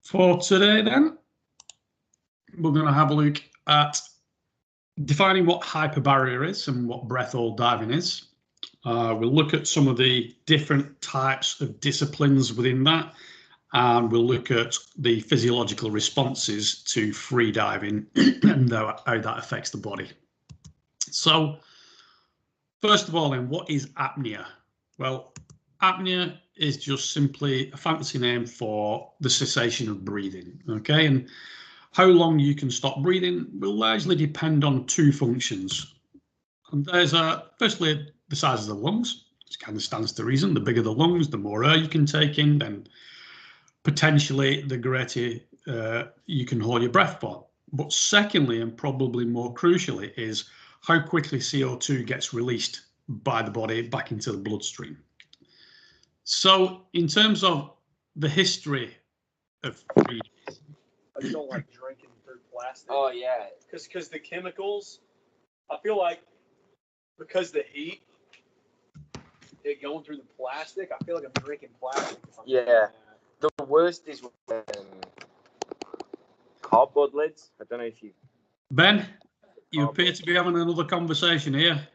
For today then, we're going to have a look at defining what hyperbarrier is and what breath hold diving is. We'll look at some of the different types of disciplines within that, and we'll look at the physiological responses to free diving and how that affects the body. So first of all then, what is apnea? Well, apnea is just simply a fancy name for the cessation of breathing, okay? And how long you can stop breathing will largely depend on two functions. And there's firstly the size of the lungs, which kind of stands to reason. The bigger the lungs, the more air you can take in, then potentially the greater you can hold your breath for. But secondly, and probably more crucially, is how quickly CO2 gets released by the body back into the bloodstream. So in terms of the history of breathing, I just don't like drinking through plastic. Oh yeah, because the chemicals, I feel like because the heat, it going through the plastic, I feel like I'm drinking plastic. Yeah. The worst is cardboard lids. I don't know if you. Ben, you appear to be having another conversation here.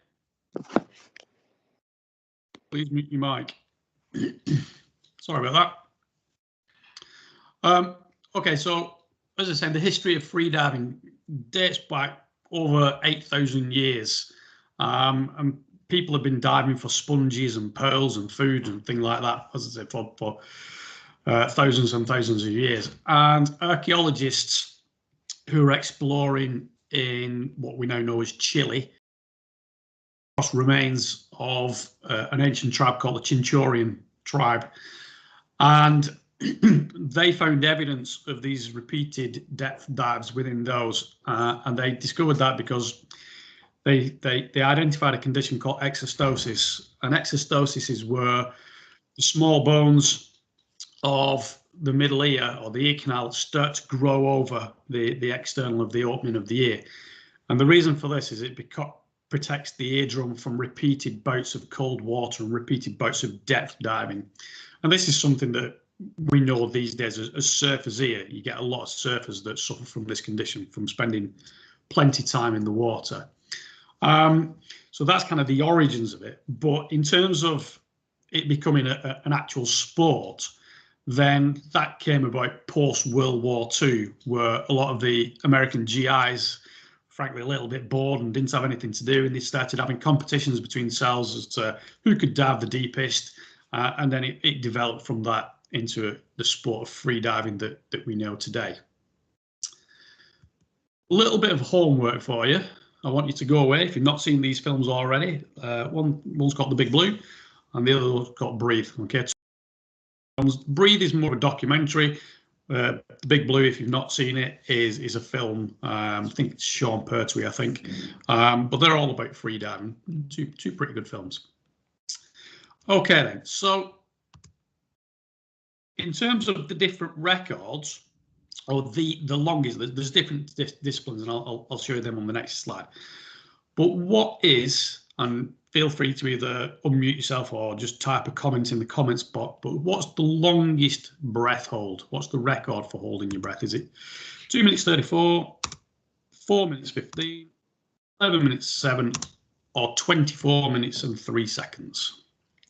Please mute your mic. Sorry about that. Okay, so as I said, the history of freediving dates back over 8,000 years. And people have been diving for sponges and pearls and food and things like that, as I said, for thousands and thousands of years. And archaeologists who are exploring in what we now know as Chile remains of an ancient tribe called the Chinchorrean tribe. And they found evidence of these repeated depth dives within those. And they discovered that because they identified a condition called exostosis. And exostosis is where the small bones of the middle ear or the ear canal start to grow over the external of the opening of the ear. And the reason for this is it protects the eardrum from repeated bouts of cold water and repeated bouts of depth diving. And this is something that we know these days as surfers here. You get a lot of surfers that suffer from this condition from spending plenty of time in the water. So that's kind of the origins of it. But in terms of it becoming an actual sport, then that came about post-World War II, where a lot of the American GIs, frankly, a little bit bored and didn't have anything to do, and they started having competitions between themselves as to who could dive the deepest, and then it developed from that into the sport of free diving that we know today. A little bit of homework for you. I want you to go away if you've not seen these films already. One's called The Big Blue, and the other one's called Breathe. Okay. Breathe is more of a documentary. The Big Blue, if you've not seen it, is a film. I think it's Sean Pertwee, I think. But they're all about free diving. Two pretty good films. Okay then. So in terms of the different records, or the longest, there's different disciplines, and I'll show you them on the next slide. But what is, and feel free to either unmute yourself or just type a comment in the comments box, but what's the longest breath hold? What's the record for holding your breath? Is it 2 minutes 34, 4 minutes 15, 11 minutes 7, or 24 minutes and 3 seconds?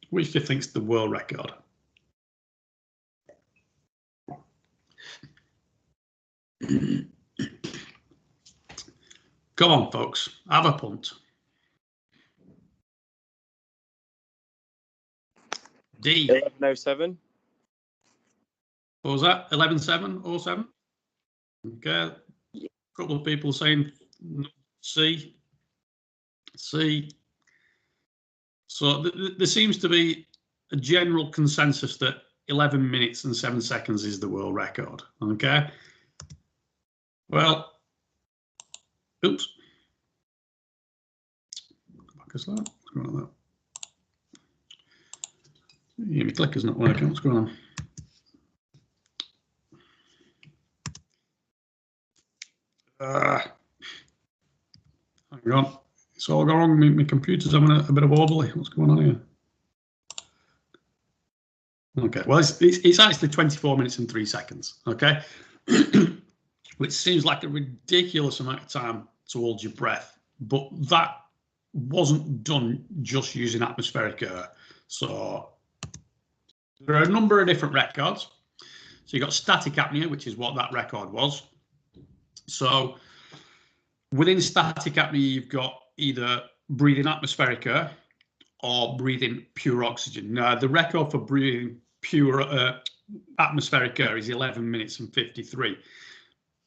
Which do you think's the world record? Come on, folks, have a punt. D. 11:07. What was that? 11:07:07. Okay. A couple of people saying C. C. So there seems to be a general consensus that 11 minutes and 7 seconds is the world record. Okay. Well, oops. Back a slide. What's going on there? Yeah, my clicker's not working. What's going on? Hang on. It's all gone wrong. My computer's having a bit of a wobbly. What's going on here? Okay, well, it's actually 24 minutes and 3 seconds, okay? Which seems like a ridiculous amount of time to hold your breath, but that wasn't done just using atmospheric air. So there are a number of different records. So you've got static apnea, which is what that record was. So within static apnea, you've got either breathing atmospheric air or breathing pure oxygen. Now, the record for breathing pure atmospheric air is 11 minutes and 53.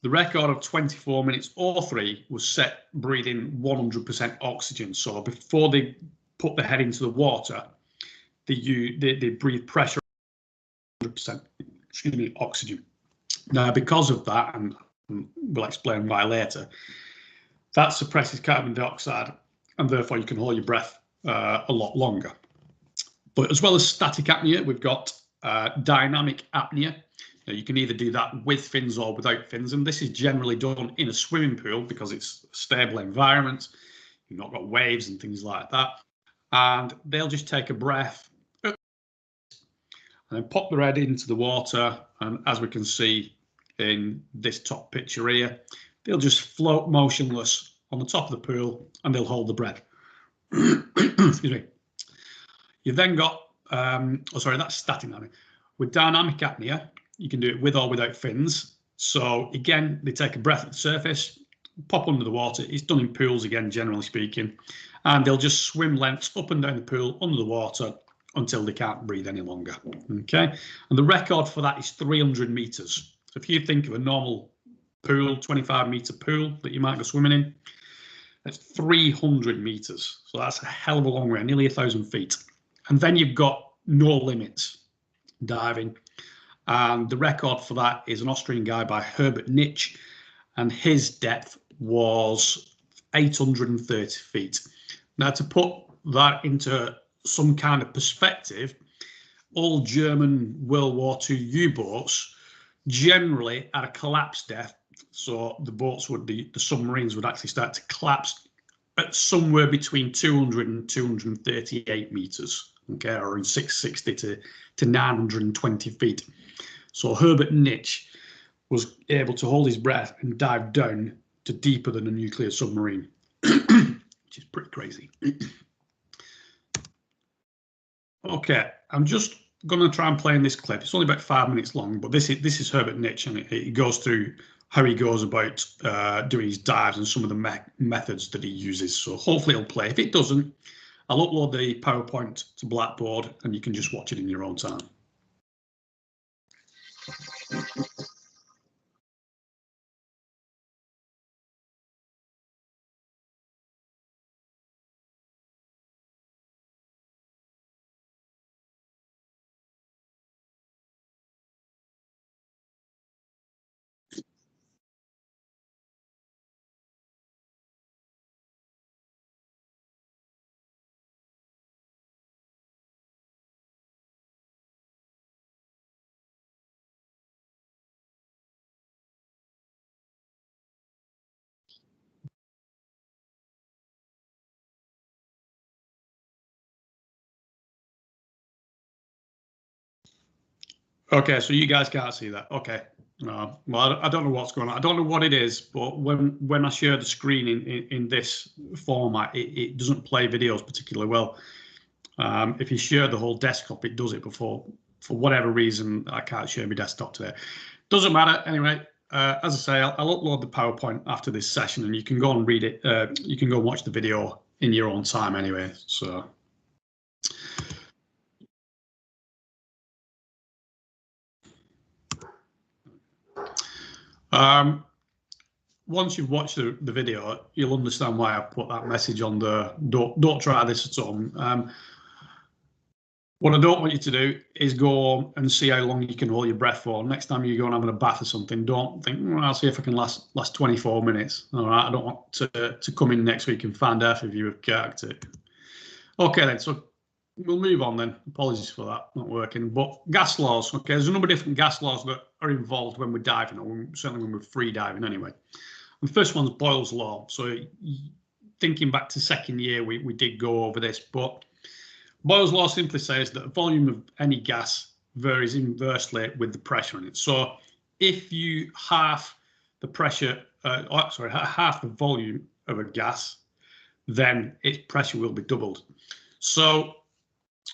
The record of 24 minutes or 3 was set breathing 100% oxygen. So before they put the head into the water, they breathe pressure 100%, excuse me, oxygen. Now, because of that, and we'll explain why later, that suppresses carbon dioxide, and therefore you can hold your breath a lot longer. But as well as static apnea, we've got dynamic apnea. Now, you can either do that with fins or without fins, and this is generally done in a swimming pool because it's a stable environment. You've not got waves and things like that. And they'll just take a breath and then pop their head into the water, and as we can see in this top picture here, they'll just float motionless on the top of the pool and they'll hold the breath. Excuse me. You've then got, that's static apnea. With dynamic apnea, you can do it with or without fins. So again, they take a breath at the surface, pop under the water. It's done in pools again, generally speaking, and they'll just swim lengths up and down the pool under the water until they can't breathe any longer. Okay, and the record for that is 300 meters. So if you think of a normal pool, 25-meter pool that you might go swimming in, that's 300 meters. So that's a hell of a long way, nearly 1,000 feet. And then you've got no limits diving. And the record for that is an Austrian guy by Herbert Nitsch, and his depth was 830 feet. Now, to put that into some kind of perspective, all German World War II U-boats generally at a collapse depth, so the boats would, the submarines would actually start to collapse at somewhere between 200 and 238 meters, okay, or in 660 to 920 feet. So Herbert Nitsch was able to hold his breath and dive down to deeper than a nuclear submarine, which is pretty crazy. Okay, I'm just going to try and play in this clip. It's only about 5 minutes long, but this is Herbert Nitsch, and it goes through how he goes about doing his dives and some of the methods that he uses. So hopefully it'll play. If it doesn't, I'll upload the PowerPoint to Blackboard and you can just watch it in your own time. Okay, so you guys can't see that. Okay. Well, I don't know what's going on. I don't know what it is, but when I share the screen in this format, it doesn't play videos particularly well. If you share the whole desktop, it does it before. For whatever reason, I can't share my desktop today. Doesn't matter. Anyway, as I say, I'll upload the PowerPoint after this session, and you can go and read it. You can go and watch the video in your own time anyway. So. Once you've watched the video, you'll understand why I put that message on the don't try this at home. What I don't want you to do is go and see how long you can hold your breath for. Next time you go and have a bath or something, don't think, well, I'll see if I can last 24 minutes. All right, I don't want to come in next week and find out if you have carked it. Okay then, so we'll move on then. Apologies for that, not working. But gas laws, okay, there's a number of different gas laws that are involved when we're diving, or certainly when we're free diving anyway. The first one's Boyle's law. So thinking back to second year, we did go over this, but Boyle's law simply says that the volume of any gas varies inversely with the pressure in it. So if you half the pressure, half the volume of a gas, then its pressure will be doubled. So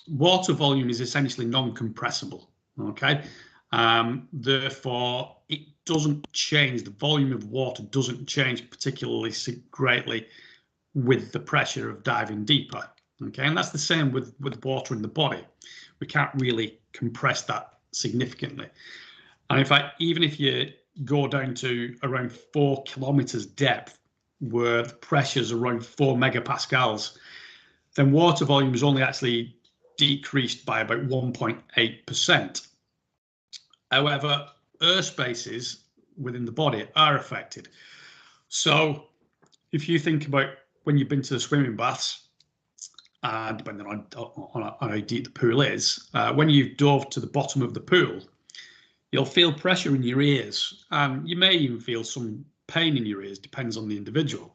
water volume is essentially non-compressible, okay? Therefore, it doesn't change. The volume of water doesn't change particularly greatly with the pressure of diving deeper, okay? And that's the same with water in the body. We can't really compress that significantly. And in fact, even if you go down to around 4 kilometers depth, where the pressure is around 4 megapascals, then water volume is only actually decreased by about 1.8%. However, air spaces within the body are affected. So if you think about when you've been to the swimming baths, depending on how deep the pool is, when you've dove to the bottom of the pool, you'll feel pressure in your ears, and you may even feel some pain in your ears, depends on the individual,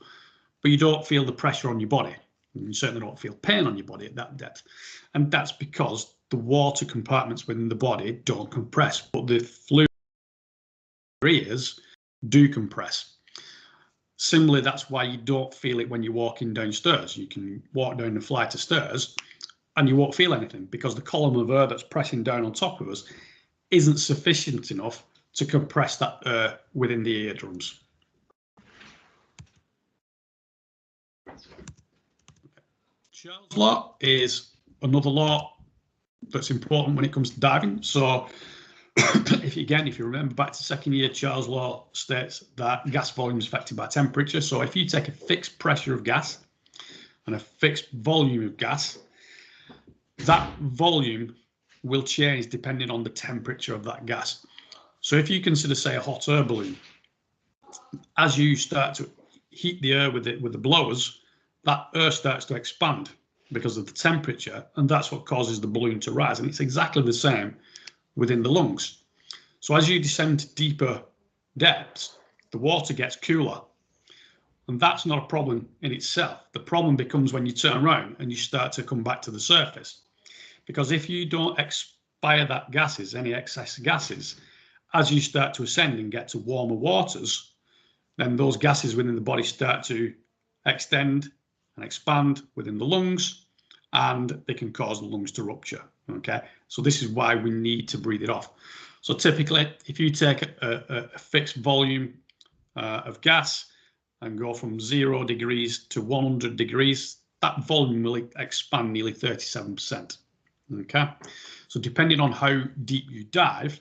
but you don't feel the pressure on your body. You certainly don't feel pain on your body at that depth. And that's because the water compartments within the body don't compress, but the fluid in your ears do compress. Similarly, that's why you don't feel it when you're walking downstairs. You can walk down a flight of stairs and you won't feel anything because the column of air that's pressing down on top of us isn't sufficient enough to compress that air within the eardrums. Charles' law is another law that's important when it comes to diving. So if you remember back to second year, Charles' law states that gas volume is affected by temperature. So if you take a fixed pressure of gas and a fixed volume of gas, that volume will change depending on the temperature of that gas. So if you consider, say, a hot air balloon, as you start to heat the air with the blowers, that air starts to expand because of the temperature, and that's what causes the balloon to rise. And it's exactly the same within the lungs. So as you descend to deeper depths, the water gets cooler, and that's not a problem in itself. The problem becomes when you turn around and you start to come back to the surface, because if you don't expire that gases, any excess gases, as you start to ascend and get to warmer waters, then those gases within the body start to extend and expand within the lungs, and they can cause the lungs to rupture. Okay, so this is why we need to breathe it off. So typically, if you take a fixed volume of gas and go from 0 degrees to 100 degrees, that volume will expand nearly 37%. Okay, so depending on how deep you dive,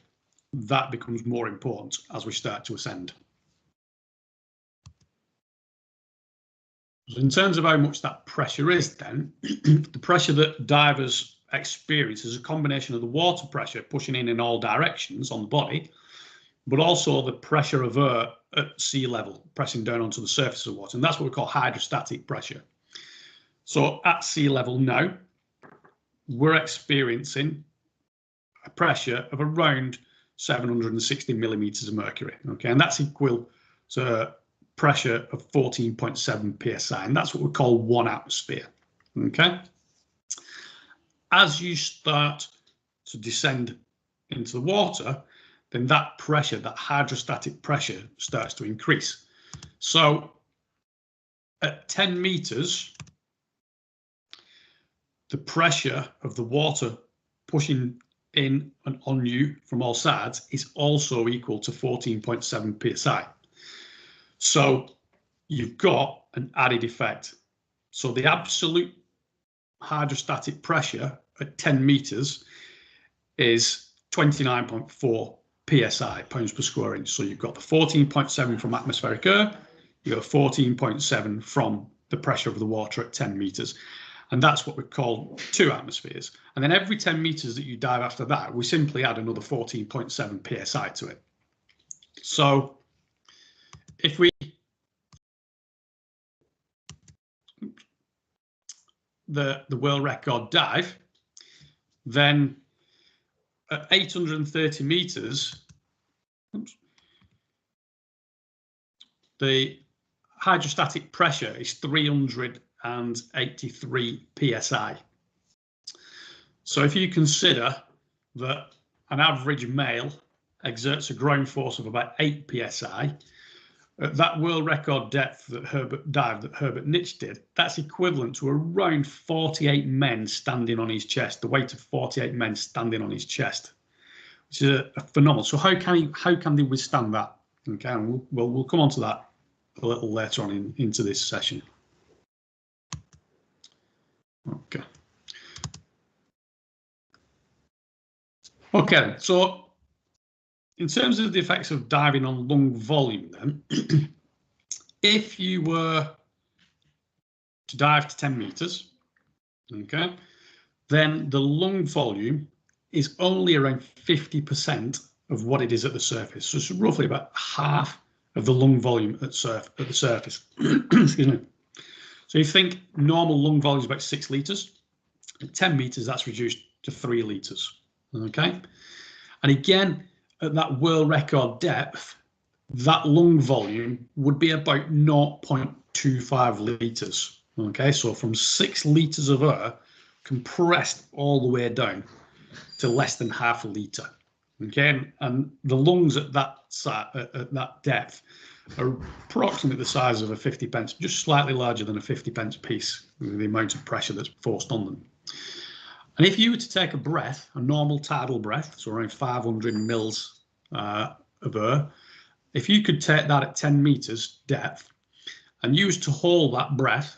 that becomes more important as we start to ascend. So in terms of how much that pressure is then, the pressure that divers experience is a combination of the water pressure pushing in all directions on the body, but also the pressure of air at sea level, pressing down onto the surface of water. And that's what we call hydrostatic pressure. So at sea level now, we're experiencing a pressure of around 760 millimeters of mercury. Okay, and that's equal to pressure of 14.7 psi, and that's what we call 1 atmosphere. Okay, as you start to descend into the water, then that pressure, that hydrostatic pressure, starts to increase. So at 10 meters, the pressure of the water pushing in and on you from all sides is also equal to 14.7 psi. So you've got an added effect. So the absolute hydrostatic pressure at 10 meters is 29.4 psi, pounds per square inch. So you've got the 14.7 from atmospheric air, you've got 14.7 from the pressure of the water at 10 meters. And that's what we call 2 atmospheres. And then every 10 meters that you dive after that, we simply add another 14.7 psi to it. So if we the world record dive, then at 830 meters, the hydrostatic pressure is 383 psi. So if you consider that an average male exerts a ground force of about 8 psi, at that world record depth that Herbert Nitsch did, that's equivalent to around 48 men standing on his chest, the weight of 48 men standing on his chest, which is a phenomenal. So how can they withstand that? Okay, and we'll come on to that a little later on into this session. Okay. Okay, so in terms of the effects of diving on lung volume then, if you were to dive to 10 meters, okay, then the lung volume is only around 50% of what it is at the surface. So it's roughly about half of the lung volume at the surface. Excuse me. So you think normal lung volume is about 6 litres. At 10 meters, that's reduced to 3 litres. Okay. And again, at that world record depth, that lung volume would be about 0.25 litres. Okay, so from 6 litres of air compressed all the way down to less than half a litre. Okay, and the lungs at that depth are approximately the size of a 50 pence, just slightly larger than a 50 pence piece, with the amount of pressure that's forced on them. And if you were to take a breath, a normal tidal breath, so around 500 mils of air, if you could take that at 10 meters depth and use to hold that breath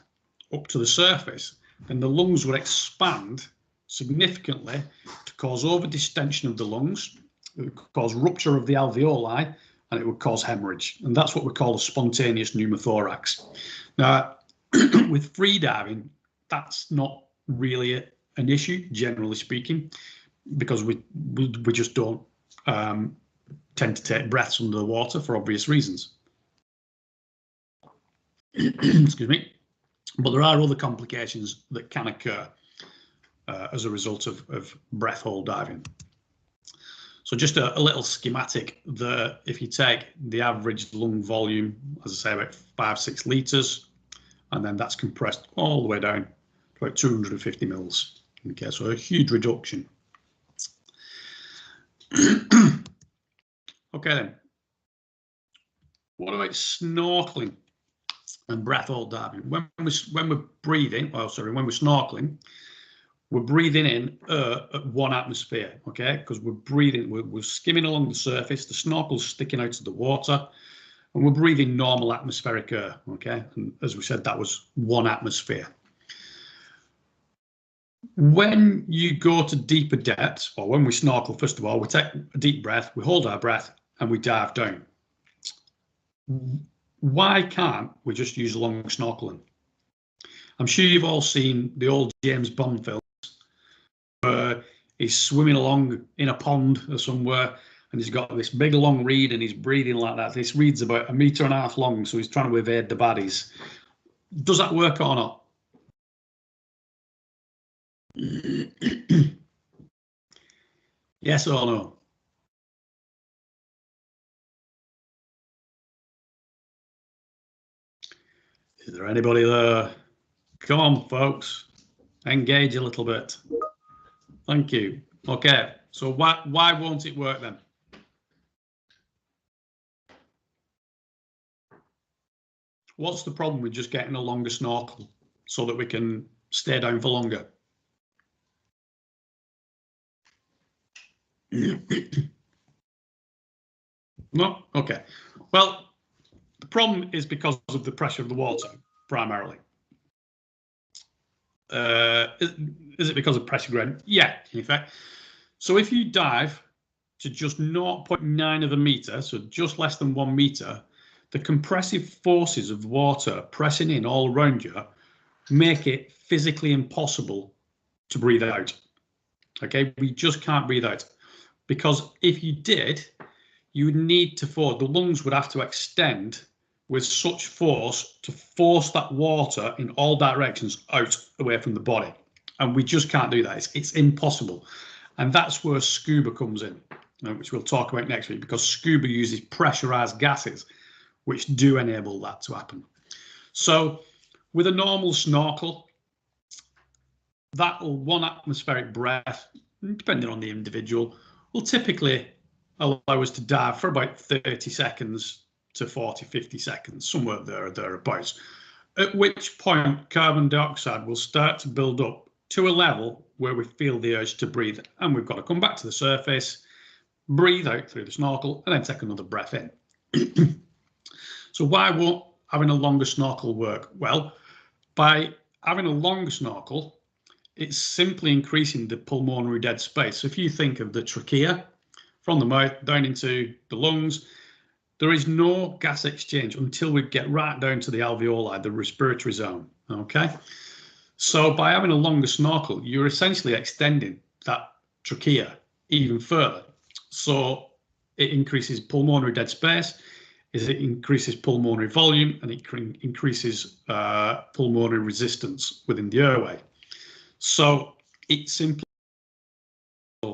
up to the surface, then the lungs would expand significantly to cause overdistension of the lungs. It would cause rupture of the alveoli, and it would cause hemorrhage. And that's what we call a spontaneous pneumothorax. Now, with freediving, that's not really an issue, generally speaking, because we just don't tend to take breaths under the water for obvious reasons. Excuse me. But there are other complications that can occur as a result of breath hold diving. So just a little schematic, if you take the average lung volume, as I say, about 5-6 litres, and then that's compressed all the way down to about 250 mils. Okay, so a huge reduction. Okay then, what about snorkeling and breath hold diving? When we're breathing, when we're snorkeling, we're breathing in at 1 atmosphere, okay? Because we're skimming along the surface, the snorkel's sticking out of the water, and we're breathing normal atmospheric air, okay? And as we said, that was 1 atmosphere. When you go to deeper depths, or when we snorkel, first of all, we take a deep breath, we hold our breath, and we dive down. Why can't we just use long snorkeling? I'm sure you've all seen the old James Bond films where he's swimming along in a pond or somewhere, and he's got this big long reed and he's breathing like that. This reed's about 1.5 meters long, so he's trying to evade the baddies. Does that work or not? Yes or no? Is there anybody there? Come on, folks. Engage a little bit. Thank you. Okay, so why won't it work then? What's the problem with just getting a longer snorkel so that we can stay down for longer? No? Okay. Well, the problem is because of the pressure of the water, primarily. Is it because of pressure gradient? Yeah, in fact. So if you dive to just 0.9 of a meter, so just less than 1 meter, the compressive forces of water pressing in all around you make it physically impossible to breathe out. Okay, we just can't breathe out, because if you did, you would need to the lungs would have to extend with such force to force that water in all directions out away from the body. And we just can't do that. It's impossible. And that's where scuba comes in, which we'll talk about next week, because scuba uses pressurized gases, which do enable that to happen. So with a normal snorkel, that 1 atmospheric breath, depending on the individual, will typically allow us to dive for about 30 seconds to 40, 50 seconds, somewhere there or thereabouts, at which point carbon dioxide will start to build up to a level where we feel the urge to breathe, and we've got to come back to the surface, breathe out through the snorkel, and then take another breath in. So why won't having a longer snorkel work? Well, by having a longer snorkel, it's simply increasing the pulmonary dead space. So if you think of the trachea from the mouth down into the lungs, there is no gas exchange until we get right down to the alveoli, the respiratory zone. Okay, so by having a longer snorkel, you're essentially extending that trachea even further. So it increases pulmonary dead space, it increases pulmonary volume, and it increases pulmonary resistance within the airway. So it simply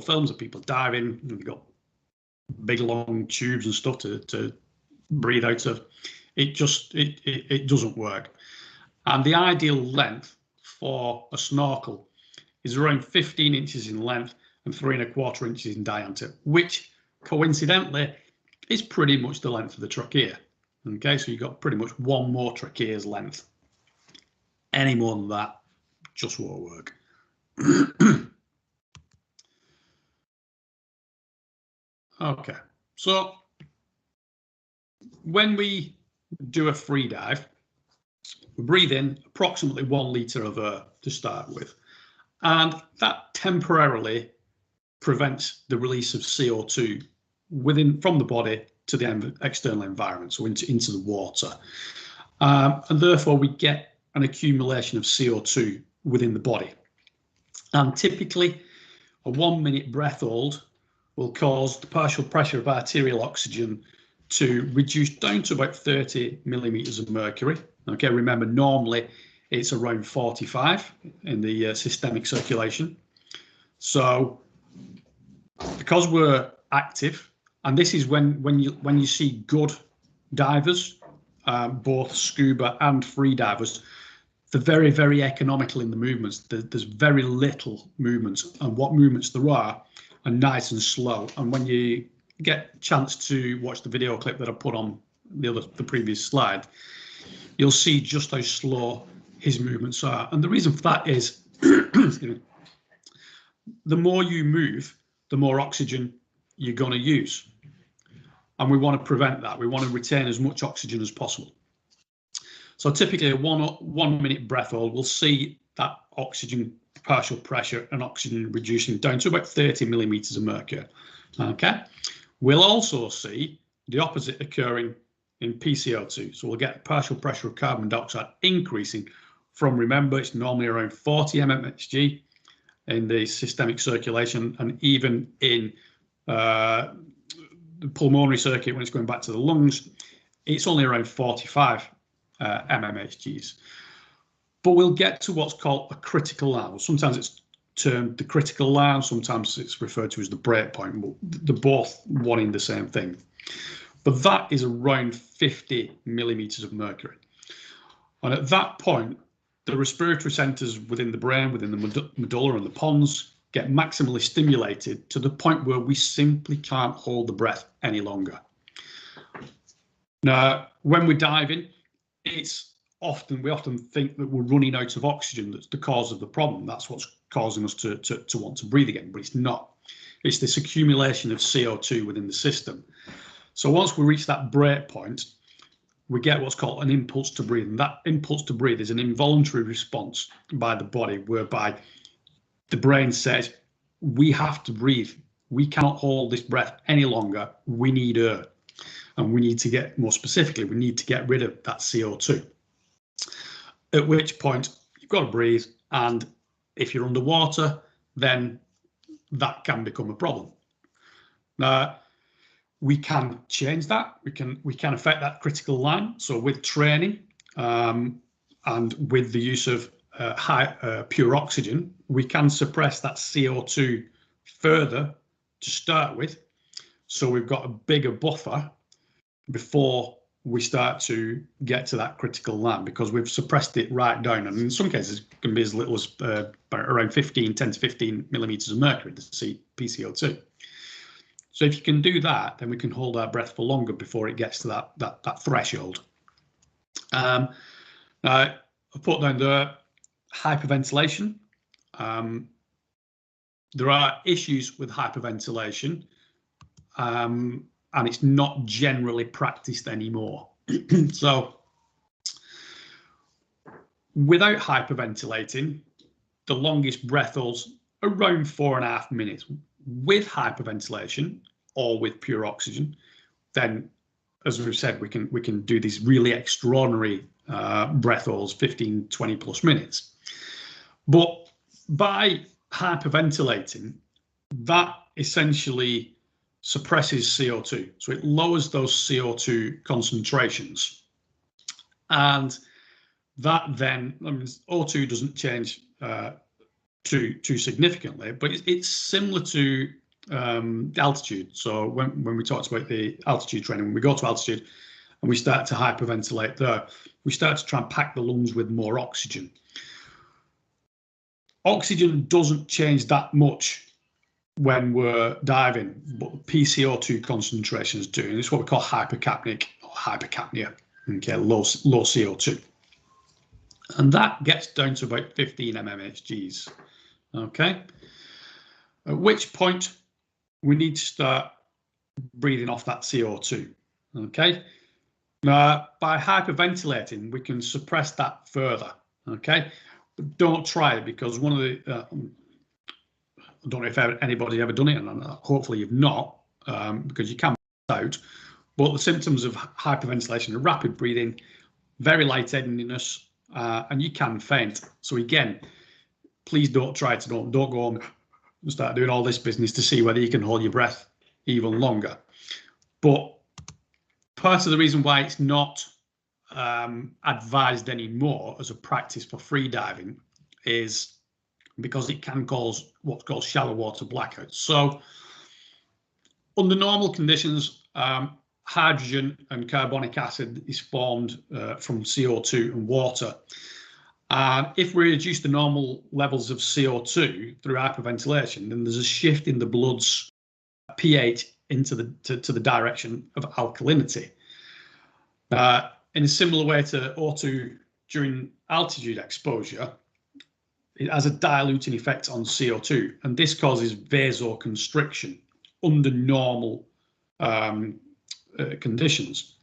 films of people diving, and they've got big long tubes and stuff to breathe out of. It doesn't work. And the ideal length for a snorkel is around 15 inches in length and 3¼ inches in diameter, which coincidentally is pretty much the length of the trachea. Okay, so you've got pretty much one more trachea's length. Any more than that just won't work. Okay, so when we do a free dive, we breathe in approximately 1 litre of air to start with, and that temporarily prevents the release of CO2 from the body to the external environment, so into the water, and therefore we get an accumulation of CO2 within the body. And typically a 1 minute breath hold will cause the partial pressure of arterial oxygen to reduce down to about 30 millimeters of mercury. Okay, remember normally it's around 45 in the systemic circulation. So because we're active, and this is when you see good divers, both scuba and free divers, they're very, very economical in the movements. There's very little movements, and what movements there are nice and slow. And when you get a chance to watch the video clip that I put on the previous slide, you'll see just how slow his movements are. And the reason for that is the more you move, the more oxygen you're going to use. And we want to prevent that. We want to retain as much oxygen as possible. So typically a one minute breath hold, we'll see that oxygen partial pressure and oxygen reducing down to about 30 millimeters of mercury. Okay, we'll also see the opposite occurring in PCO2. So we'll get partial pressure of carbon dioxide increasing from, remember, it's normally around 40 mmHg in the systemic circulation, and even in the pulmonary circuit when it's going back to the lungs, it's only around 45 mmHgs. But we'll get to what's called a critical level. Sometimes it's termed the critical level, sometimes it's referred to as the break point. They're both wanting the same thing. But that is around 50 millimeters of mercury. And at that point, the respiratory centers within the brain, within the medulla and the pons, get maximally stimulated to the point where we simply can't hold the breath any longer. Now, when we're diving, we often think that we're running out of oxygen. That's the cause of the problem. That's what's causing us to want to breathe again, but it's not. It's this accumulation of CO2 within the system. So once we reach that break point, we get what's called an impulse to breathe. And that impulse to breathe is an involuntary response by the body, whereby the brain says, we have to breathe. We cannot hold this breath any longer. We need air. And we need to get, more specifically, we need to get rid of that CO2. At which point you've got to breathe. And if you're underwater, then that can become a problem. Now, we can change that. We can affect that critical line. So with training and with the use of pure oxygen, we can suppress that CO2 further to start with. So we've got a bigger buffer before we start to get to that critical line, because we've suppressed it right down. And in some cases, it can be as little as around 10 to 15 millimeters of mercury, the PCO2. So if you can do that, then we can hold our breath for longer before it gets to that threshold. Now, I put down the hyperventilation. There are issues with hyperventilation, and it's not generally practiced anymore. So without hyperventilating, the longest breath holds around 4.5 minutes. With hyperventilation or with pure oxygen, then, as we've said, we can do these really extraordinary breath holds, 15, 20 plus minutes. But by hyperventilating, that essentially suppresses CO2. So it lowers those CO2 concentrations. And that then, I mean, O2 doesn't change too significantly, but it's similar to altitude. So when we talked about the altitude training, when we go to altitude and we start to hyperventilate there, we start to try and pack the lungs with more oxygen. Oxygen doesn't change that much when we're diving, but PCO2 concentrations do. And it's what we call hypercapnic or hypercapnia, okay, low CO2. And that gets down to about 15 mmHgs, okay? At which point we need to start breathing off that CO2, okay? Now, by hyperventilating, we can suppress that further, okay? But don't try it, because one of the, I don't know if anybody ever done it, and hopefully you've not, because you can out, but the symptoms of hyperventilation are rapid breathing, very lightheadedness, and you can faint. So again, please don't try it. Don't go home and start doing all this business to see whether you can hold your breath even longer. But part of the reason why it's not advised anymore as a practice for free diving is because it can cause what's called shallow water blackouts. So under normal conditions, hydrogen and carbonic acid is formed from CO2 and water. If we reduce the normal levels of CO2 through hyperventilation, then there's a shift in the blood's pH into to the direction of alkalinity. In a similar way to O2 during altitude exposure, it has a diluting effect on CO2, and this causes vasoconstriction under normal conditions.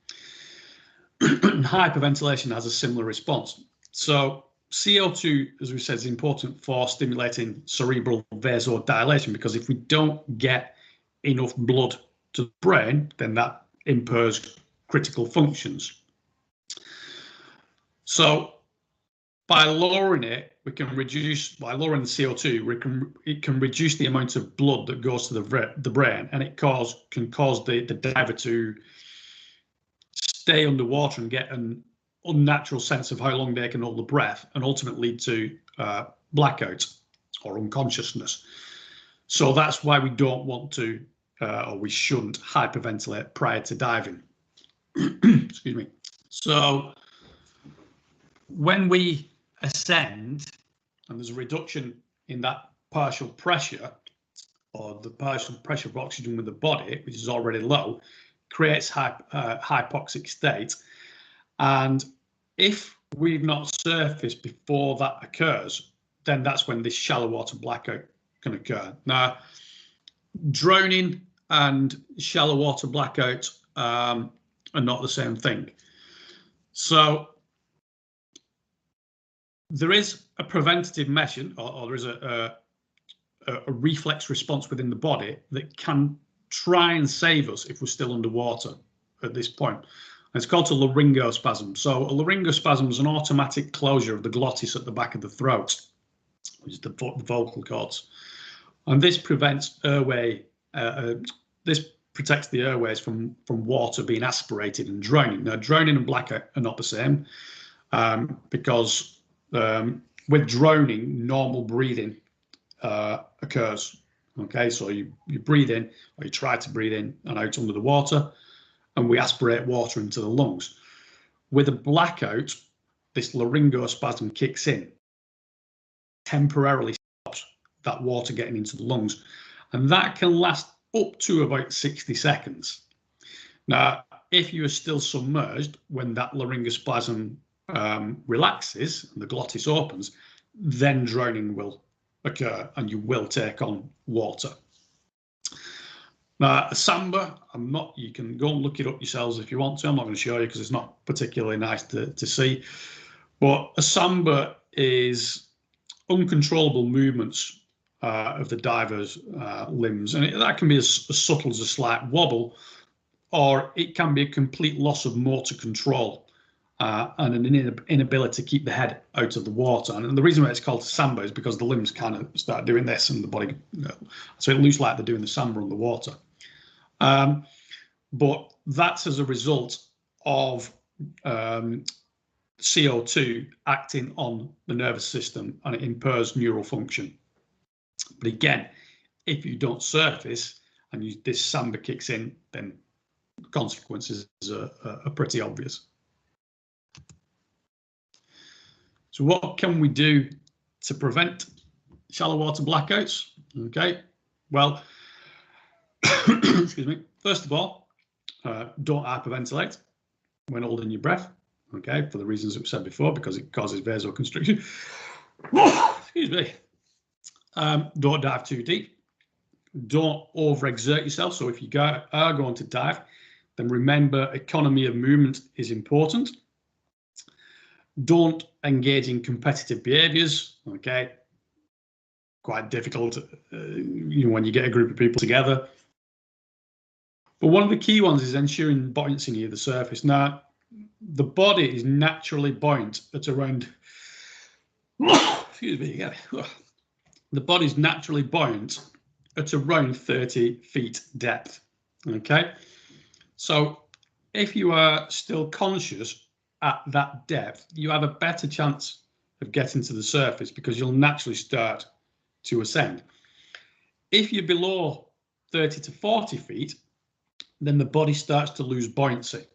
Hyperventilation has a similar response. So CO2, as we said, is important for stimulating cerebral vasodilation, because if we don't get enough blood to the brain, then that impairs critical functions. So by lowering it, we can reduce, by lowering the CO2, it can reduce the amount of blood that goes to the brain, and it can cause the diver to stay underwater and get an unnatural sense of how long they can hold the breath, and ultimately lead to blackout or unconsciousness. So that's why we don't want to, or we shouldn't hyperventilate prior to diving. Excuse me. So when we ascend and there's a reduction in that partial pressure, or the partial pressure of oxygen with the body, which is already low, creates hypoxic state. And if we've not surfaced before that occurs, then that's when this shallow water blackout can occur. Now, drowning and shallow water blackout are not the same thing. So there is a preventative measure, or there is a reflex response within the body that can try and save us if we're still underwater at this point. And it's called a laryngospasm. So a laryngospasm is an automatic closure of the glottis at the back of the throat, which is the vocal cords. And this prevents airway, this protects the airways from water being aspirated and drowning. Now, drowning and blackout are not the same, because with drowning, normal breathing occurs. Okay, so you breathe in, or you try to breathe in and out under the water, and we aspirate water into the lungs. With a blackout, this laryngospasm kicks in, temporarily stops that water getting into the lungs, and that can last up to about 60 seconds. Now, if you are still submerged when that laryngospasm relaxes and the glottis opens, then drowning will occur and you will take on water. Now, a samba, you can go and look it up yourselves if you want to. I'm not going to show you because it's not particularly nice to see. But a samba is uncontrollable movements of the diver's limbs. And that can be as subtle as a slight wobble, or it can be a complete loss of motor control and an inability to keep the head out of the water. And the reason why it's called samba is because the limbs kind of start doing this and the body, so it looks like they're doing the samba underwater. But that's as a result of CO2 acting on the nervous system, and it impairs neural function. But again, if you don't surface and this samba kicks in, then the consequences are pretty obvious. So what can we do to prevent shallow water blackouts? Okay, well, excuse me. First of all, don't hyperventilate when holding your breath. Okay, for the reasons that we said before, because it causes vasoconstriction. Excuse me. Don't dive too deep. Don't overexert yourself. So if you are going to dive, then remember economy of movement is important. Don't engage in competitive behaviours. Okay, quite difficult, when you get a group of people together. But one of the key ones is ensuring buoyancy near the surface. Now, the body is naturally buoyant at around, excuse me again. The body is naturally buoyant at around 30 feet depth. Okay, so if you are still conscious at that depth, you have a better chance of getting to the surface because you'll naturally start to ascend. If you're below 30 to 40 feet, then the body starts to lose buoyancy.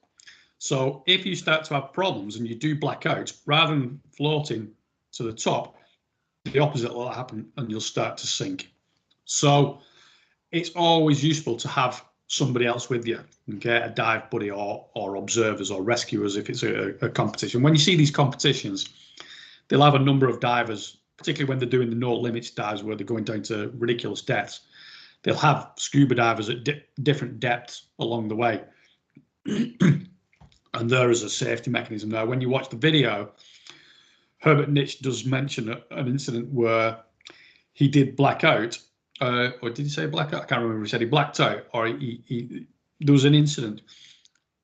So if you start to have problems and you do black out, rather than floating to the top, the opposite will happen and you'll start to sink. So it's always useful to have somebody else with you, okay, a dive buddy or observers or rescuers if it's a competition. When you see these competitions, they'll have a number of divers, particularly when they're doing the no limits dives where they're going down to ridiculous depths. They'll have scuba divers at different depths along the way. And there is a safety mechanism. Now, when you watch the video, Herbert Nitsch does mention an incident where he did black out, or did he say black out? I can't remember. He said he blacked out, or there was an incident,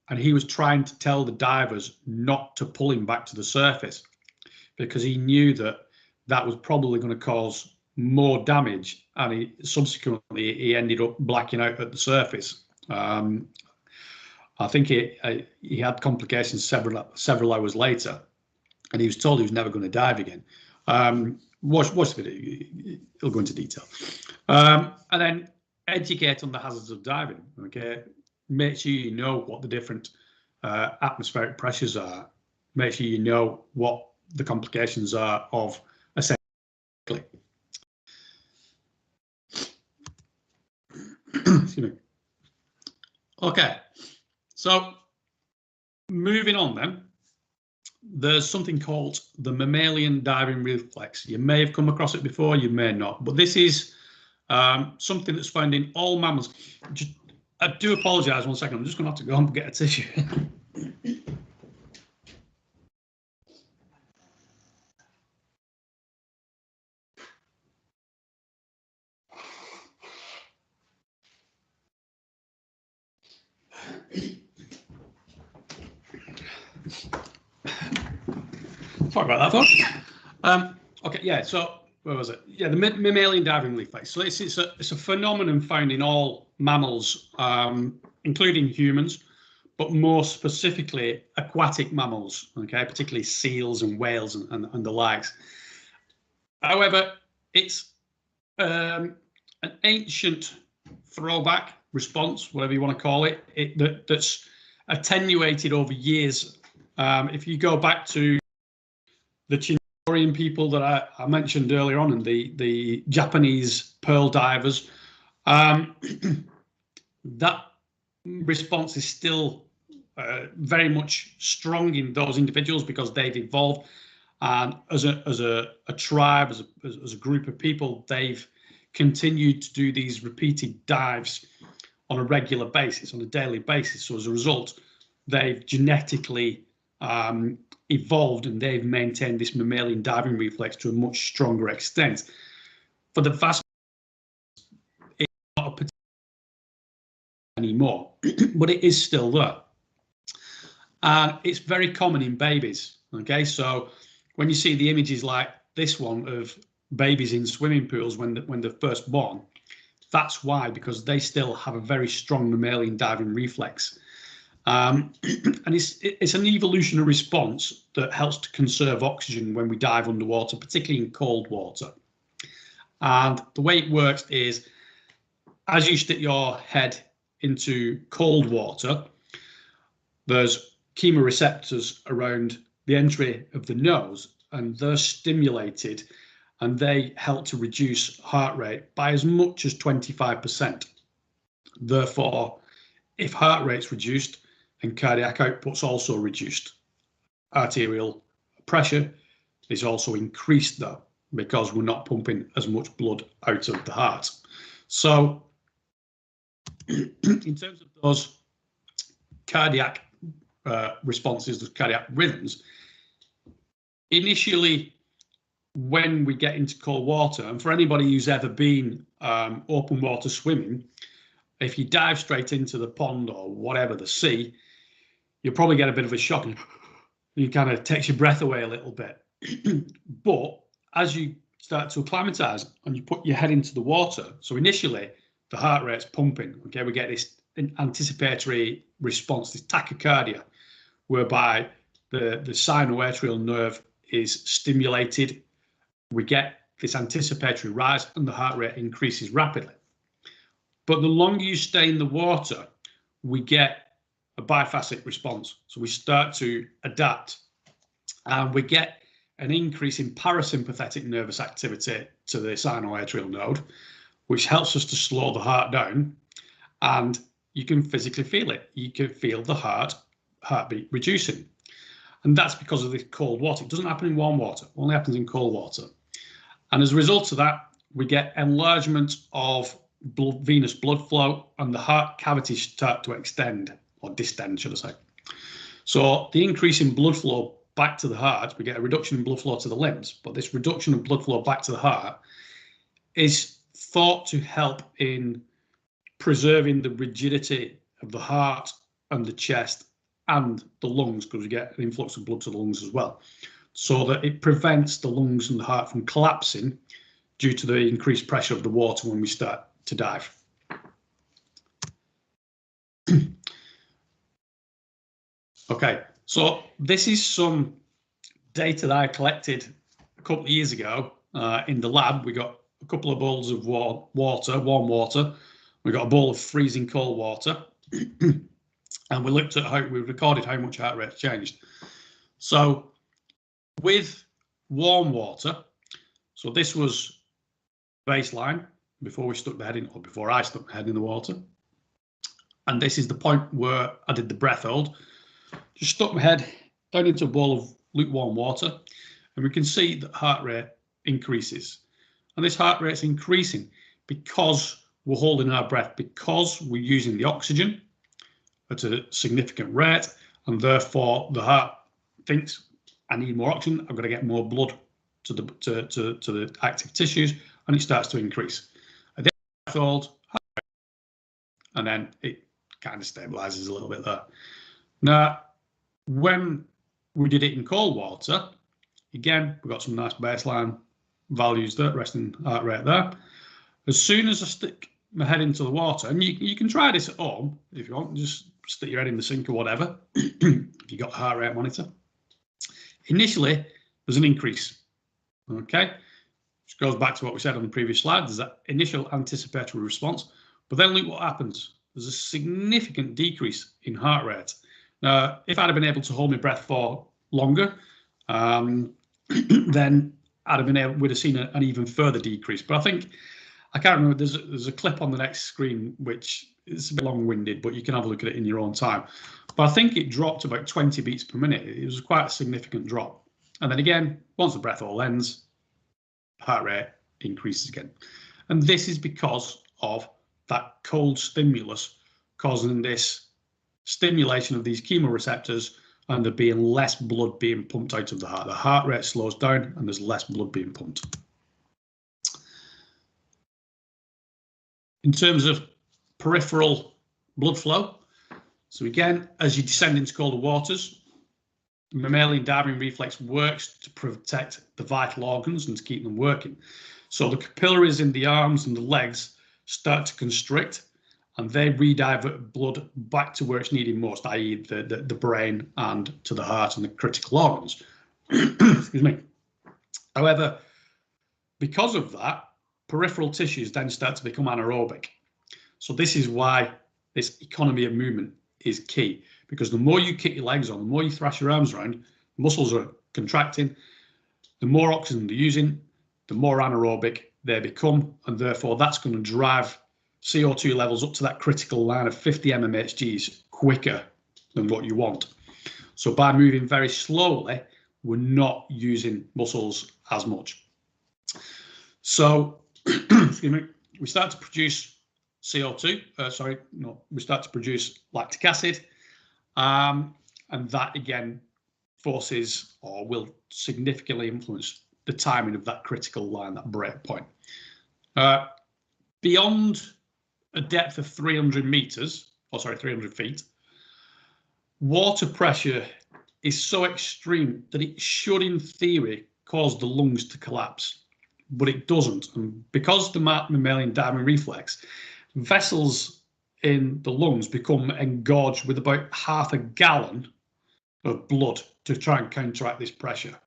and he was trying to tell the divers not to pull him back to the surface because he knew that was probably going to cause more damage, and subsequently he ended up blacking out at the surface. I think he had complications several hours later, and he was told he was never going to dive again. Watch the video; he'll go into detail. And then educate on the hazards of diving. Okay, make sure you know what the different atmospheric pressures are. Make sure you know what the complications are of essentially. Excuse me. Okay, so moving on then, there's something called the mammalian diving reflex. You may have come across it before, you may not, but this is something that's found in all mammals. I do apologise, 1 second, I'm just going to have to go and get a tissue. Sorry about that, folks. Okay, yeah, so where was it? Yeah, the mammalian diving reflex. So it's a phenomenon found in all mammals, including humans, but more specifically aquatic mammals, okay, particularly seals and whales and the likes. However, it's an ancient throwback response, whatever you want to call it, that's attenuated over years. If you go back to the Chinchorian people that I mentioned earlier on, and the Japanese pearl divers, that response is still very much strong in those individuals because they've evolved, and as a tribe, as a group of people, they've continued to do these repeated dives on a regular basis, on a daily basis. So as a result, they've genetically evolved, and they've maintained this mammalian diving reflex to a much stronger extent. For the vast it's not a anymore, but it is still there. And it's very common in babies. Okay, so when you see the images like this one of babies in swimming pools when they're first born, that's why, because they still have a very strong mammalian diving reflex. And it's an evolutionary response that helps to conserve oxygen when we dive underwater, particularly in cold water. And the way it works is, as you stick your head into cold water, there's chemoreceptors around the entry of the nose, and they're stimulated, and they help to reduce heart rate by as much as 25%. Therefore, if heart rate's reduced, and cardiac output's also reduced, arterial pressure is also increased though, because we're not pumping as much blood out of the heart. So in terms of those cardiac responses, those cardiac rhythms, initially when we get into cold water, and for anybody who's ever been open water swimming, if you dive straight into the pond or whatever, the sea, you'll probably get a bit of a shock and you kind of takes your breath away a little bit. But as you start to acclimatize and you put your head into the water, so initially the heart rate's pumping, okay, we get this anticipatory response, this tachycardia, whereby the sinoatrial nerve is stimulated. We get this anticipatory rise and the heart rate increases rapidly. But the longer you stay in the water, we get a biphasic response. So we start to adapt, and we get an increase in parasympathetic nervous activity to the sinoatrial node, which helps us to slow the heart down, and you can physically feel it. You can feel the heartbeat reducing. And that's because of this cold water. It doesn't happen in warm water, it only happens in cold water. And as a result of that, we get enlargement of venous blood flow, and the heart cavities start to extend, or distend, should I say. So the increase in blood flow back to the heart, we get a reduction in blood flow to the limbs, but this reduction of blood flow back to the heart is thought to help in preserving the rigidity of the heart and the chest and the lungs, because we get an influx of blood to the lungs as well, so that it prevents the lungs and the heart from collapsing due to the increased pressure of the water when we start to dive. Okay, so this is some data that I collected a couple of years ago in the lab. We got a couple of bowls of warm water. We got a bowl of freezing cold water, and we looked at we recorded how much heart rate changed. So with warm water, so this was baseline before we stuck the head in, or before I stuck the head in the water. And this is the point where I did the breath hold. Just stuck my head down into a bowl of lukewarm water, and we can see that heart rate increases. And this heart rate's increasing because we're holding our breath, because we're using the oxygen at a significant rate, and therefore the heart thinks, I need more oxygen, I've got to get more blood to the active tissues, and it starts to increase. I did breath hold, and then it kind of stabilizes a little bit there. Now, when we did it in cold water, again, we got some nice baseline values there, resting heart rate there. As soon as I stick my head into the water, and you can try this at home if you want, just stick your head in the sink or whatever, if you got a heart rate monitor. Initially, there's an increase, okay? Which goes back to what we said on the previous slide. There's that initial anticipatory response, but then look what happens. There's a significant decrease in heart rate. Now, if I'd have been able to hold my breath for longer, then we'd have seen an even further decrease. But I think I can't remember. There's a clip on the next screen which is a bit long-winded, but you can have a look at it in your own time. But I think it dropped about 20 beats per minute. It was quite a significant drop. And then again, once the breath all ends, heart rate increases again. And this is because of that cold stimulus causing this stimulation of these chemoreceptors, and there being less blood being pumped out of the heart. The heart rate slows down and there's less blood being pumped. In terms of peripheral blood flow, so again, as you descend into colder waters, the mammalian diving reflex works to protect the vital organs and to keep them working. So the capillaries in the arms and the legs start to constrict, and they redivert blood back to where it's needed most, i.e. the brain and to the heart and the critical organs. Excuse me. However, because of that, peripheral tissues then start to become anaerobic. So this is why this economy of movement is key, because the more you kick your legs on, the more you thrash your arms around, muscles are contracting, the more oxygen they're using, the more anaerobic they become, and therefore that's going to drive CO2 levels up to that critical line of 50 mmHgs quicker than what you want. So by moving very slowly, we're not using muscles as much. So, excuse me, we start to produce CO2, we start to produce lactic acid, and that again forces or will significantly influence the timing of that critical line, that break point. Beyond a depth of 300 feet, water pressure is so extreme that it should, in theory, cause the lungs to collapse, but it doesn't. And because the mammalian diving reflex, vessels in the lungs become engorged with about half a gallon of blood to try and counteract this pressure.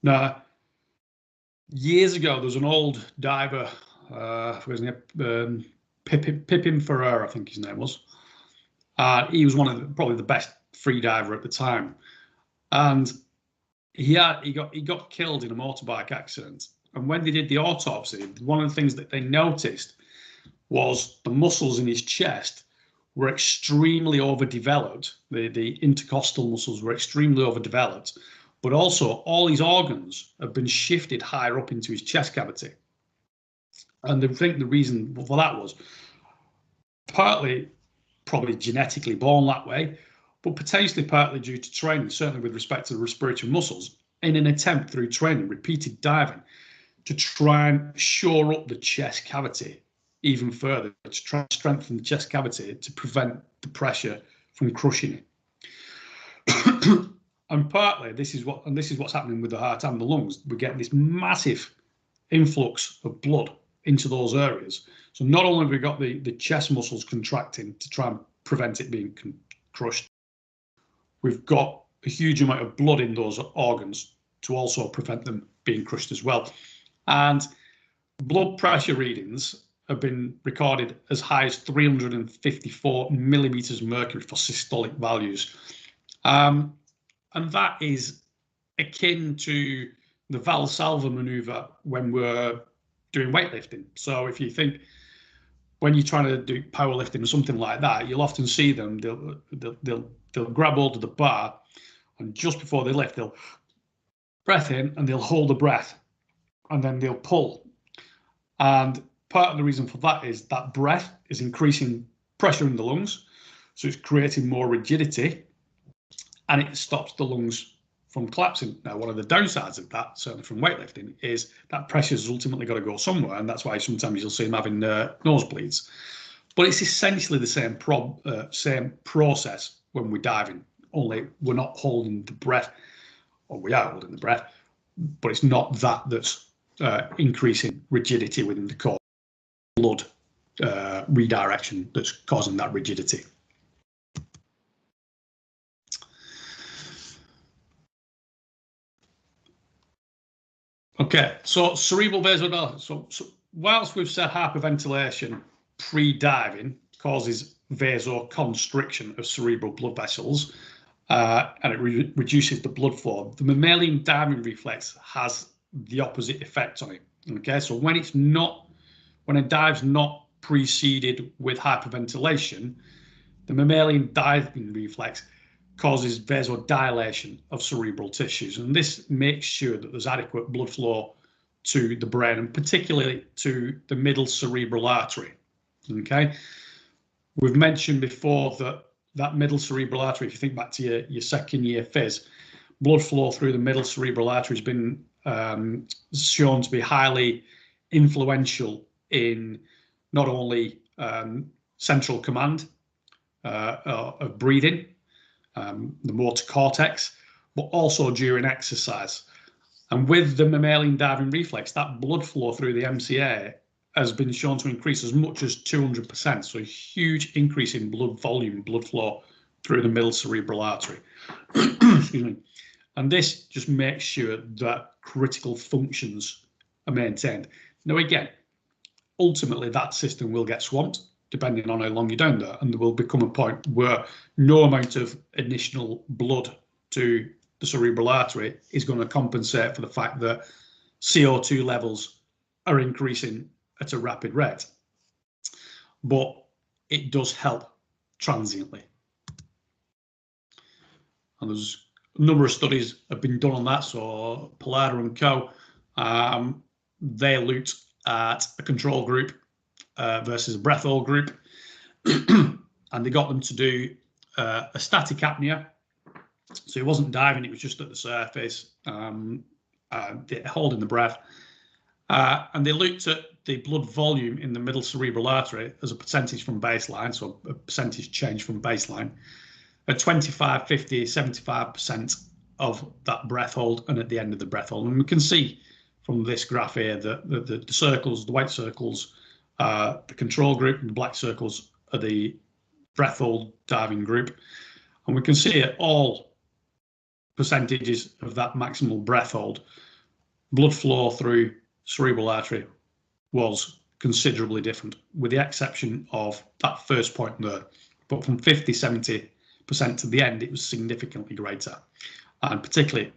Now, years ago, there was an old diver, Pippin Ferrer, I think his name was. He was one of probably the best free diver at the time, and he got killed in a motorbike accident. And when they did the autopsy, one of the things that they noticed was the muscles in his chest were extremely overdeveloped. The intercostal muscles were extremely overdeveloped, but also all his organs have been shifted higher up into his chest cavity. And they think the reason for that was partly probably genetically born that way, but potentially partly due to training, certainly with respect to the respiratory muscles, in an attempt through training, repeated diving, to try and shore up the chest cavity even further, to try and strengthen the chest cavity to prevent the pressure from crushing it. And partly this is what's happening with the heart and the lungs. We're getting this massive influx of blood into those areas. So not only have we got the chest muscles contracting to try and prevent it being crushed, we've got a huge amount of blood in those organs to also prevent them being crushed as well. And blood pressure readings have been recorded as high as 354 millimeters of mercury for systolic values. And that is akin to the Valsalva maneuver when we're doing weightlifting. So if you think when you're trying to do powerlifting or something like that, you'll often see them, they'll grab hold of the bar, and just before they lift, they'll breath in and they'll hold the breath, and then they'll pull. And part of the reason for that is that breath is increasing pressure in the lungs, so it's creating more rigidity, and it stops the lungs from collapsing. Now, one of the downsides of that, certainly from weightlifting, is that pressure has ultimately got to go somewhere, and that's why sometimes you'll see them having nosebleeds. But it's essentially the same process when we're diving, only we're not holding the breath, or we are holding the breath, but it's not that's increasing rigidity within the core, blood redirection that's causing that rigidity. Okay, so cerebral vasodilatation. So whilst we've said hyperventilation pre-diving causes vasoconstriction of cerebral blood vessels, and it reduces the blood flow, the mammalian diving reflex has the opposite effect on it. Okay, so when a dive's not preceded with hyperventilation, the mammalian diving reflex causes vasodilation of cerebral tissues, and this makes sure that there's adequate blood flow to the brain, and particularly to the middle cerebral artery. Okay, we've mentioned before that middle cerebral artery, if you think back to your second year phys, blood flow through the middle cerebral artery has been shown to be highly influential in not only central command of breathing, the motor cortex, but also during exercise. And with the mammalian diving reflex, that blood flow through the MCA has been shown to increase as much as 200%. So a huge increase in blood volume, blood flow through the middle cerebral artery. Excuse me. And this just makes sure that critical functions are maintained. Now, again, ultimately that system will get swamped depending on how long you're down there, and there will become a point where no amount of additional blood to the cerebral artery is going to compensate for the fact that CO2 levels are increasing at a rapid rate. But it does help transiently. And there's a number of studies have been done on that. So Pallada and co, they looked at a control group versus a breath hold group, and they got them to do a static apnea. So it wasn't diving, it was just at the surface, holding the breath. And they looked at the blood volume in the middle cerebral artery as a percentage from baseline, so a percentage change from baseline, at 25, 50, 75% of that breath hold and at the end of the breath hold. And we can see from this graph here that the circles, the white circles, the control group, and the black circles are the breath hold diving group. And we can see at all percentages of that maximal breath hold, blood flow through cerebral artery was considerably different, with the exception of that first point there. But from 50, 70% to the end, it was significantly greater. And particularly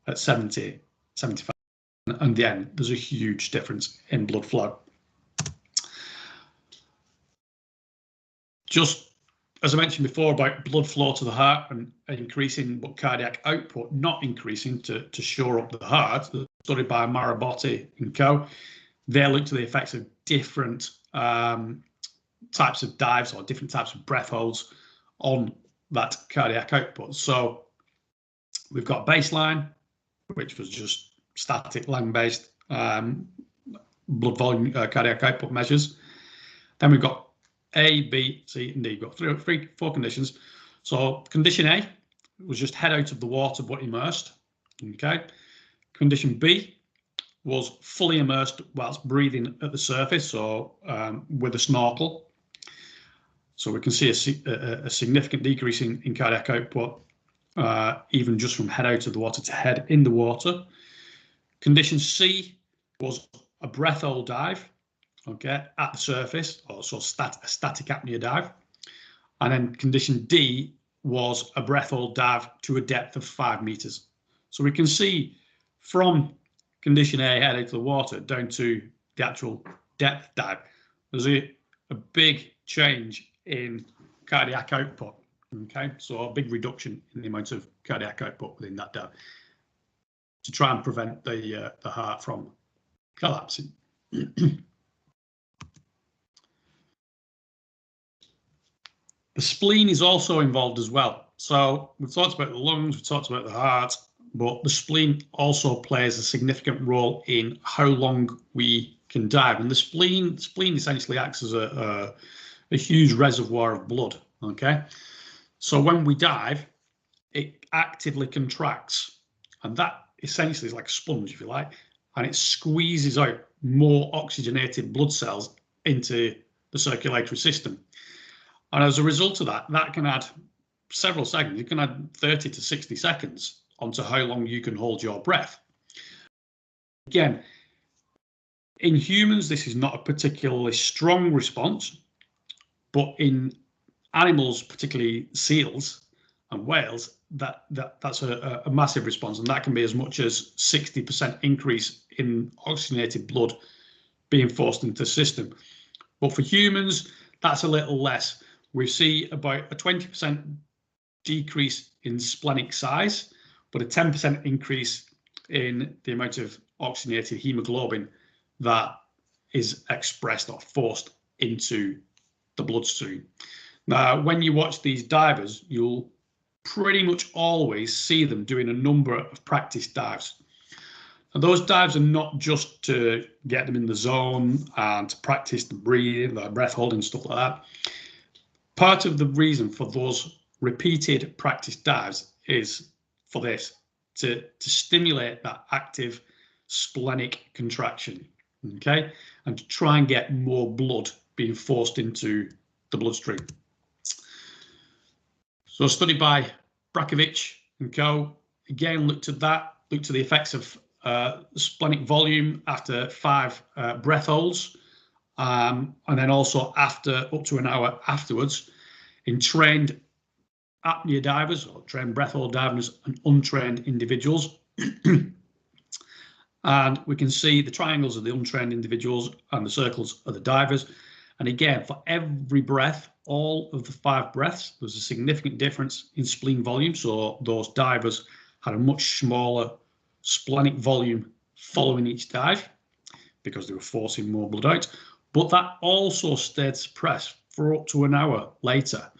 at 70, 75, and the end, there's a huge difference in blood flow. Just as I mentioned before about blood flow to the heart and increasing, but cardiac output not increasing to shore up the heart, the study by Marabotti and co, they looked at the effects of different types of dives or different types of breath holds on that cardiac output. So we've got baseline, which was just static lung-based blood volume cardiac output measures. Then we've got A, B, C, and D. We've got four conditions. So condition A was just head out of the water but immersed. Okay. Condition B was fully immersed whilst breathing at the surface, so with a snorkel. So we can see a significant decrease in cardiac output, even just from head out of the water to head in the water. Condition C was a breath hold dive, okay, at the surface, also a static apnea dive. And then condition D was a breath hold dive to a depth of 5 meters. So we can see from condition A, head out of the water, down to the actual depth dive, there's a big change in cardiac output. Okay, so a big reduction in the amount of cardiac output within that dive to try and prevent the heart from collapsing. The spleen is also involved as well. So we've talked about the lungs, we've talked about the heart, but the spleen also plays a significant role in how long we can dive. And the spleen essentially acts as a huge reservoir of blood. Okay, so when we dive, it actively contracts, and that essentially is like a sponge, if you like, and it squeezes out more oxygenated blood cells into the circulatory system. And as a result of that, that can add several seconds. You can add 30 to 60 seconds onto how long you can hold your breath. Again, in humans, this is not a particularly strong response, but in animals, particularly seals and Wales, that's a massive response, and that can be as much as 60% increase in oxygenated blood being forced into the system. But for humans, that's a little less. We see about a 20% decrease in splenic size, but a 10% increase in the amount of oxygenated hemoglobin that is expressed or forced into the bloodstream. Now, when you watch these divers, you'll pretty much always see them doing a number of practice dives. And those dives are not just to get them in the zone and to practice the breathing, the breath holding, stuff like that. Part of the reason for those repeated practice dives is for this, to stimulate that active splenic contraction, okay, and to try and get more blood being forced into the bloodstream. So a study by Brakovic and co. again looked at the effects of splenic volume after 5 breath holds, and then also after up to an hour afterwards in trained apnea divers or trained breath hold divers and untrained individuals. And we can see the triangles are the untrained individuals and the circles are the divers. And again, for every breath, all of the 5 breaths, there was a significant difference in spleen volume. So those divers had a much smaller splenic volume following each dive because they were forcing more blood out. But that also stayed suppressed for up to an hour later.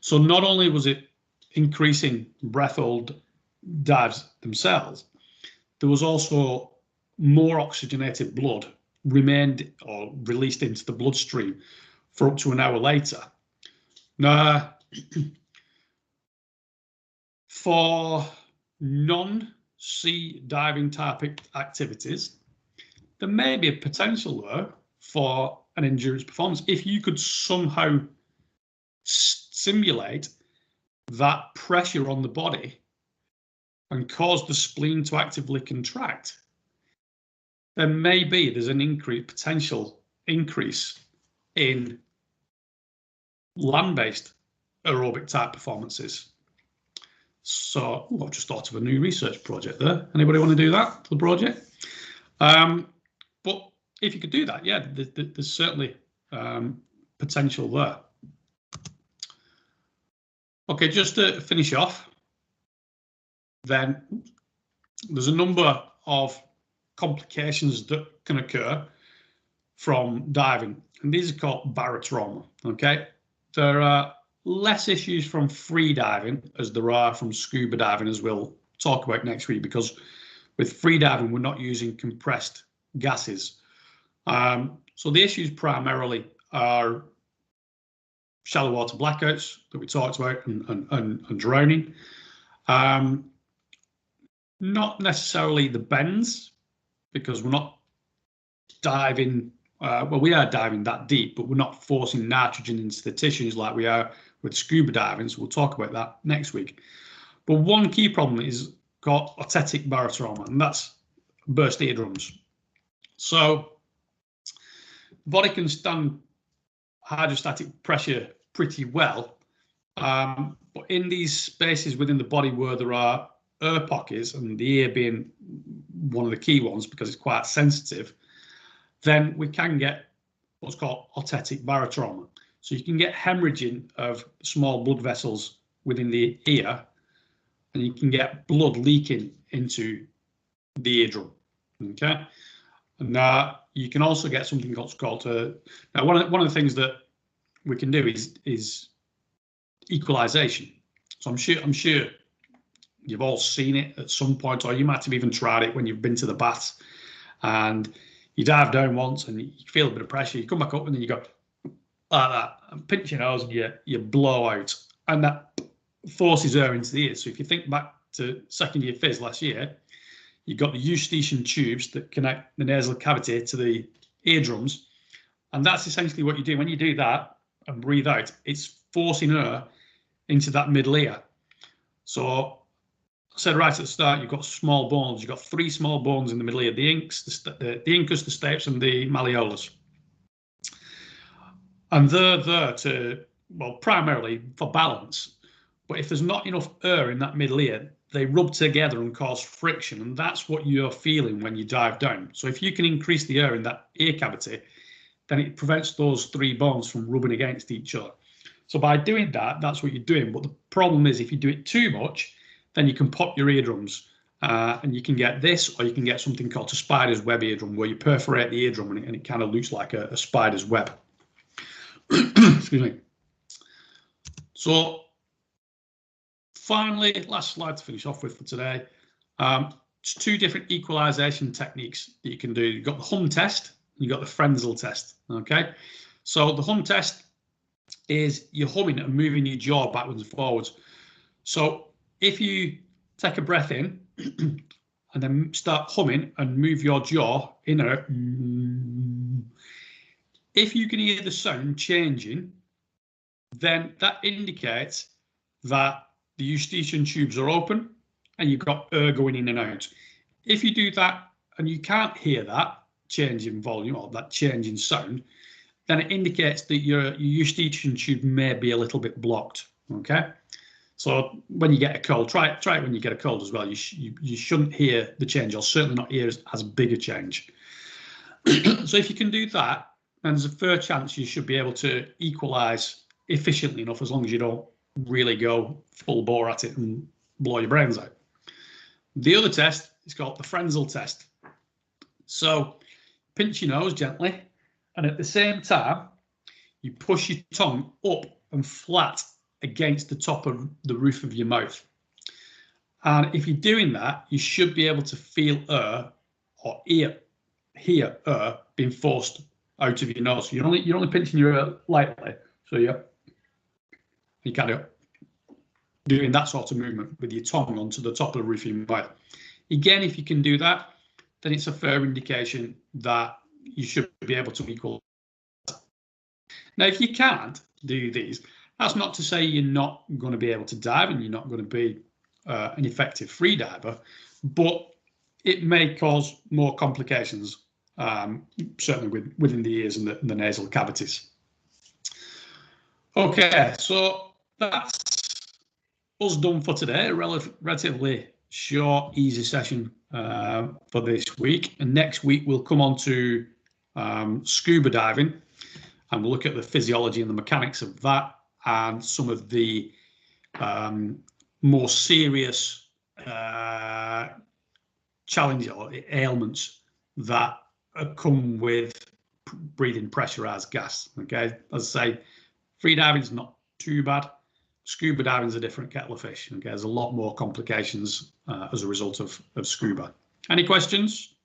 So not only was it increasing breath hold dives themselves, there was also more oxygenated blood remained or released into the bloodstream for up to an hour later. Now, for non-sea diving type activities, there may be a potential though for an endurance performance if you could somehow simulate that pressure on the body and cause the spleen to actively contract. Then maybe there's an potential increase in land-based aerobic type performances. So I've just thought of a new research project there. Anybody want to do that for the project? But if you could do that, yeah, there's certainly potential there. Okay, just to finish off, then there's a number of complications that can occur from diving, and these are called barotrauma. Okay, there are less issues from free diving as there are from scuba diving, as we'll talk about next week, because with free diving we're not using compressed gases. So the issues primarily are shallow water blackouts that we talked about and drowning. Not necessarily the bends, because we're not diving, well, we are diving that deep, but we're not forcing nitrogen into the tissues like we are with scuba diving, so we'll talk about that next week. But one key problem is called otitic barotrauma, and that's burst eardrums. So the body can stand hydrostatic pressure pretty well, but in these spaces within the body where there are air pockets, and the ear being one of the key ones because it's quite sensitive, then we can get what's called otitic barotrauma. So you can get hemorrhaging of small blood vessels within the ear, and you can get blood leaking into the eardrum. Okay, and you can also get something called now one of the things that we can do is equalization. So I'm sure you've all seen it at some point, or you might have even tried it when you've been to the baths and you dive down once and you feel a bit of pressure, you come back up and then you go like that and pinch your nose and you blow out, and that forces air into the ear. So if you think back to second year phys last year, you've got the eustachian tubes that connect the nasal cavity to the eardrums, and that's essentially what you do. When you do that and breathe out, it's forcing air into that middle ear. So I said right at the start, you've got small bones. You've got 3 small bones in the middle ear: the incus, the stapes, and the malleolus. And they're there to, well, primarily for balance, But if there's not enough air in that middle ear, they rub together and cause friction, and that's what you're feeling when you dive down. So if you can increase the air in that ear cavity, then it prevents those three bones from rubbing against each other. So by doing that, that's what you're doing. But the problem is if you do it too much, then you can pop your eardrums, and you can get this, or you can get something called a spider's web eardrum, where you perforate the eardrum and it kind of looks like a spider's web. Excuse me. So finally, last slide to finish off with for today. Just two different equalization techniques that you can do. You've got the hum test, you've got the Frenzel test. Okay, so the hum test is you're humming and moving your jaw backwards and forwards. So if you take a breath in and then start humming and move your jaw in and out, if you can hear the sound changing, then that indicates that the eustachian tubes are open and you've got air going in and out. If you do that and you can't hear that change in volume or that change in sound, then it indicates that your eustachian tube may be a little bit blocked. Okay, so when you get a cold, try it when you get a cold as well. You shouldn't hear the change, or certainly not hear as big a change. So if you can do that, then there's a fair chance you should be able to equalize efficiently enough, as long as you don't really go full bore at it and blow your brains out. The other test is called the Frenzel test. So pinch your nose gently, and at the same time, you push your tongue up and flat against the top of the roof of your mouth. And if you're doing that, you should be able to feel air or hear air being forced out of your nose. So you're only pinching your ear lightly. So you're kind of doing that sort of movement with your tongue onto the top of the roof of your mouth. Again, if you can do that, then it's a fair indication that you should be able to equal. Now, if you can't do these, that's not to say you're not going to be able to dive and you're not going to be an effective free diver, but it may cause more complications, certainly within the ears and the nasal cavities. Okay, so that's us done for today. A relatively short, easy session for this week. And next week we'll come on to scuba diving, and we'll look at the physiology and the mechanics of that, and some of the more serious challenges or ailments that come with breathing pressurized gas. Okay, as I say, free diving is not too bad. Scuba diving is a different kettle of fish. Okay, there's a lot more complications as a result of scuba. Any questions?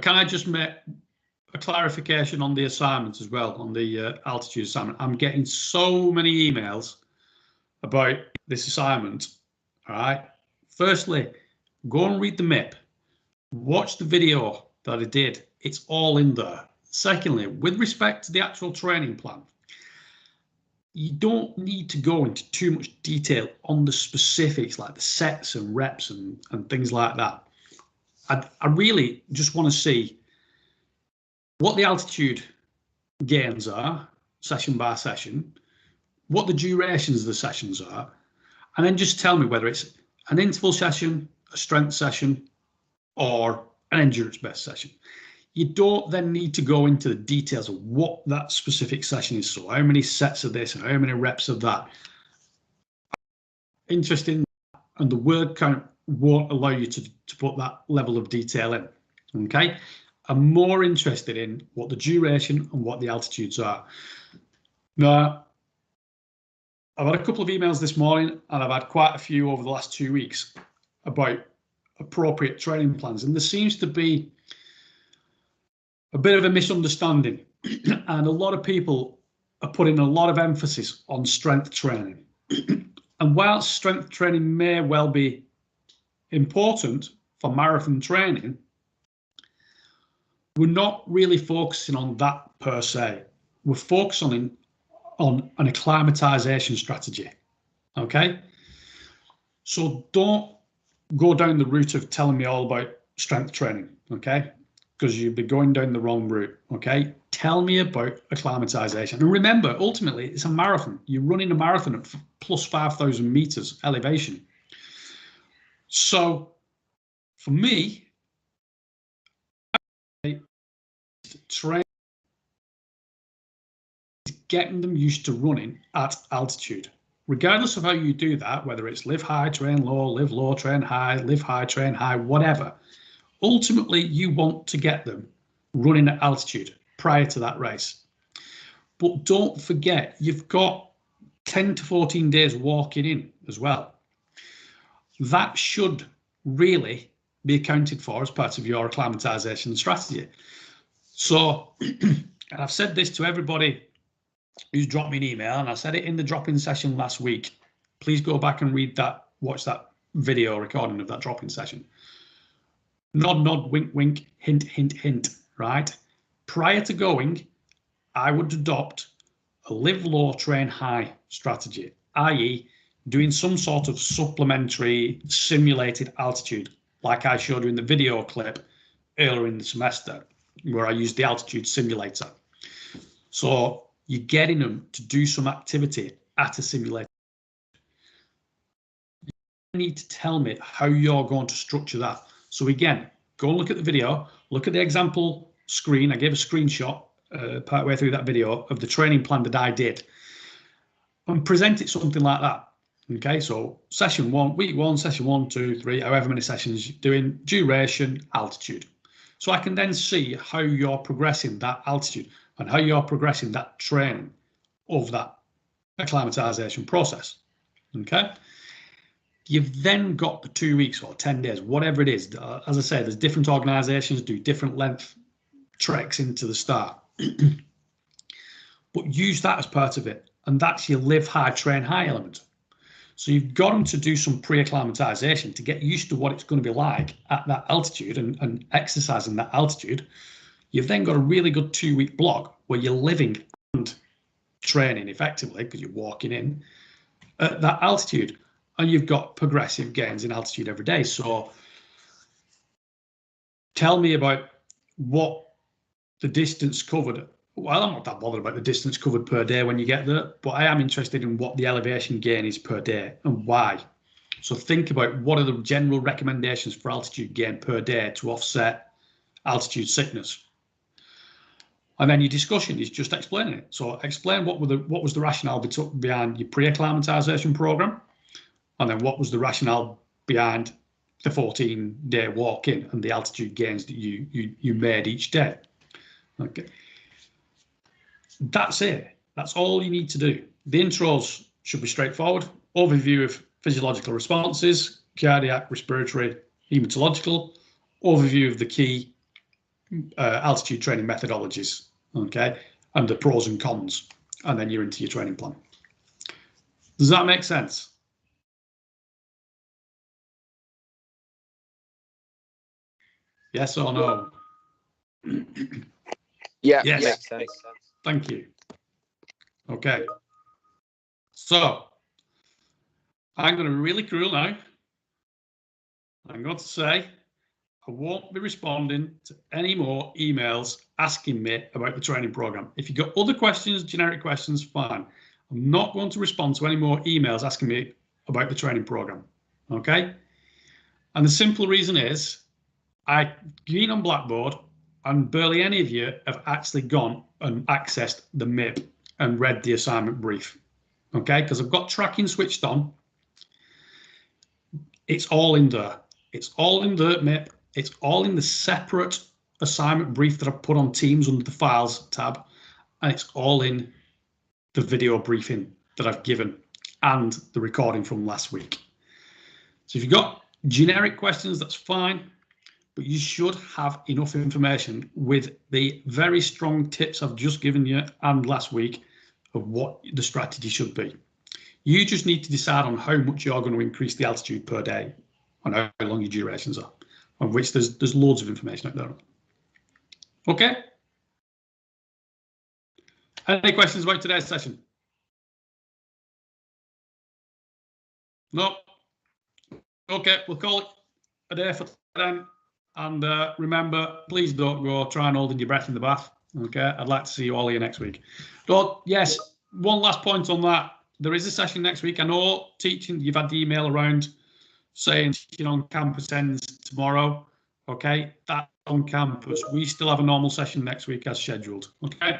Can I just make a clarification on the assignment as well, on the altitude assignment? I'm getting so many emails about this assignment. All right. Firstly, go and read the MIP. Watch the video that I did. It's all in there. Secondly, with respect to the actual training plan, you don't need to go into too much detail on the specifics, like the sets and reps and things like that. I really just want to see what the altitude gains are, session by session, what the durations of the sessions are, and then just tell me whether it's an interval session, a strength session, or an endurance-based session. You don't then need to go into the details of what that specific session is. So how many sets of this and how many reps of that. Interesting, and the word count won't allow you to put that level of detail in. Okay, I'm more interested in what the duration and what the altitudes are. Now, I've had a couple of emails this morning, and I've had quite a few over the last 2 weeks about appropriate training plans, and there seems to be a bit of a misunderstanding, and a lot of people are putting a lot of emphasis on strength training. And whilst strength training may well be important for marathon training, we're not really focusing on that per se. We're focusing on an acclimatization strategy. Okay, so don't go down the route of telling me all about strength training. Okay, because you'd be going down the wrong route. Okay, Tell me about acclimatization. And remember, ultimately, it's a marathon. You're running a marathon at plus 5,000 meters elevation. So for me, train is getting them used to running at altitude. Regardless of how you do that, whether it's live high, train low, live low, train high, live high, train high, whatever, ultimately you want to get them running at altitude prior to that race. But don't forget, you've got 10 to 14 days walking in as well. That should really be accounted for as part of your acclimatization strategy. So, and I've said this to everybody who's dropped me an email, and I said it in the drop-in session last week. Please go back and read that, watch that video recording of that drop-in session. Nod, nod, wink, wink, hint, hint, hint, right? Prior to going, I would adopt a live low, train high strategy, i.e. doing some sort of supplementary simulated altitude, like I showed you in the video clip earlier in the semester, where I used the altitude simulator. So you're getting them to do some activity at a simulator. You need to tell me how you're going to structure that. So again, go and look at the video, look at the example screen. I gave a screenshot partway through that video of the training plan that I did, and present it something like that. Okay, so session one, week one, session 1, 2, 3, however many sessions you're doing, duration, altitude. So I can then see how you're progressing that altitude and how you're progressing that training of that acclimatization process. Okay, you've then got the 2 weeks or 10 days, whatever it is. As I say, there's different organizations do different length treks into the start. But use that as part of it, and that's your live high, train high element. So you've got them to do some pre-acclimatization to get used to what it's going to be like at that altitude and exercising that altitude. You've then got a really good 2-week block where you're living and training effectively, because you're walking in at that altitude, and you've got progressive gains in altitude every day. So tell me about what the distance covered. Well, I'm not that bothered about the distance covered per day when you get there, but I am interested in what the elevation gain is per day and why. So think about what are the general recommendations for altitude gain per day to offset altitude sickness. And then your discussion is just explaining it. So explain what was the rationale behind your pre-acclimatization program, and then what was the rationale behind the 14-day walk-in and the altitude gains that you made each day. Okay. That's it. That's all you need to do. The intros should be straightforward. Overview of physiological responses, cardiac, respiratory, hematological. Overview of the key altitude training methodologies, okay, and the pros and cons, and then you're into your training plan. Does that make sense? Yes or no? Yeah, yes. Makes sense. Thank you. Okay. So I'm going to be really cruel now. I'm going to say I won't be responding to any more emails asking me about the training program. If you've got other questions, generic questions, fine. I'm not going to respond to any more emails asking me about the training program. Okay? And the simple reason is I've been on Blackboard and barely any of you have actually gone and accessed the MIP and read the assignment brief. Okay? Because I've got tracking switched on. It's all in there. It's all in the MIP. It's all in the separate assignment brief that I've put on Teams under the Files tab, and it's all in the video briefing that I've given and the recording from last week. So if you've got generic questions, that's fine, but you should have enough information with the very strong tips I've just given you and last week of what the strategy should be. You just need to decide on how much you're going to increase the altitude per day and how long your durations are, of which there's loads of information out there. Okay? Any questions about today's session? No? Okay, we'll call it a day for then. And remember, please don't go try and holding your breath in the bath. Okay, I'd like to see you all here next week. But yes, one last point on that. There is a session next week. I know teaching, you've had the email around saying teaching on campus ends tomorrow. Okay, that's on campus. We still have a normal session next week as scheduled. Okay.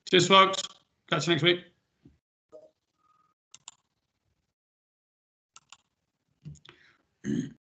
Cheers, folks. Catch you next week.